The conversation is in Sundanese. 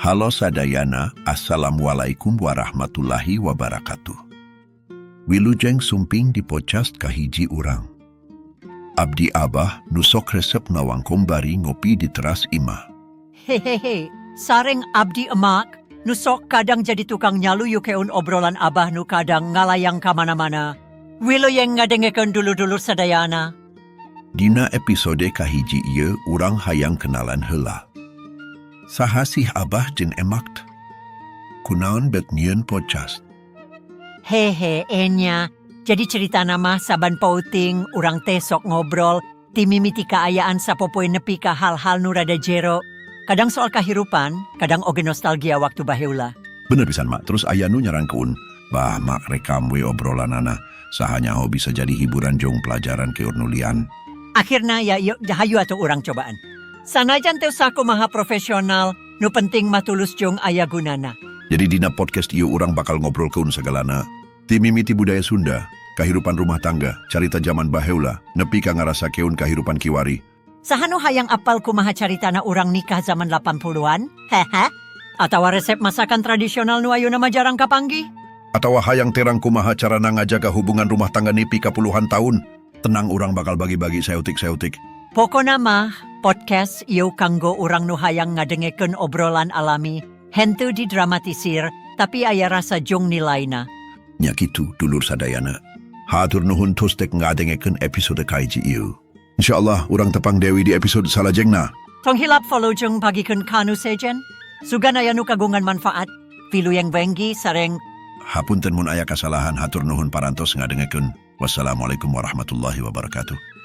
Halo sadayana, Assalamualaikum warahmatullahi wabarakatuh. Wilujeng sumping di podcast kahiji urang. Abdi Abah nusok resep nawang kombari ngopi di teras imah. Hehehe, sareng abdi emak, nusok kadang jadi tukang nyalu yukeun obrolan abah nu kadang ngalayang kamana-mana. Wilujeng ngadengekeun dulur-dulur sadayana. Dina episode kahiji ieu urang hayang kenalan heula. Saha sih Abah jeung emak? Kunaon bet nyieun podcast? Hehe, enya. Jadi cerita nama saban pauting, urang teh sok ngobrol, ti mimiti kaayaan sapopoe nepi ka hal-hal nu rada jero. Kadang soal kahirupan, kadang oge nostalgia waktu baheula. Bener pisan mak, terus aya nu nyarangkeun, bah mak rekam we obrolanana, sahanya ho bisa jadi hiburan jong pelajaran ke urnulian. Akhirna ya yuk hayu atuh urang cobaan. Sanajan teu saku maha profesional, nu penting mah tulus jong aya gunana. Jadi dina podcast ieu urang bakal ngobrol keun segalana. Ti mimiti budaya Sunda, kahirupan rumah tangga, carita zaman baheula, nepi ka ngarasa keun kahirupan kiwari. Sahanu hayang apal kumaha caritana urang nikah zaman 80-an? Hehe? Atawa resep masakan tradisional nu ayeuna mah jarang kapanggih? Atawa hayang terang kumaha carana ngajaga hubungan rumah tangga nepi ka puluhan tahun? Tenang urang bakal bagi-bagi saeutik-saeutik. Pokona mah, podcast ieu kanggo urang nu hayang ngadengekeun obrolan alami, henteu didramatisir, tapi aya rasa jong nilaina. Nya kitu dulur sadayana. Hatur nuhun tos tek ngadengekeun episode kahiji ieu. Insyaallah urang tepang dewi di episode salajengna. Tong hilap follow jeng pagikeun kanu sejen. Sugan aya nu kagungan manfaat, piluyeng benggi sareng. Hapunten mun aya kasalahan hatur nuhun parantos ngadengekeun. Wassalamualaikum warahmatullahi wabarakatuh.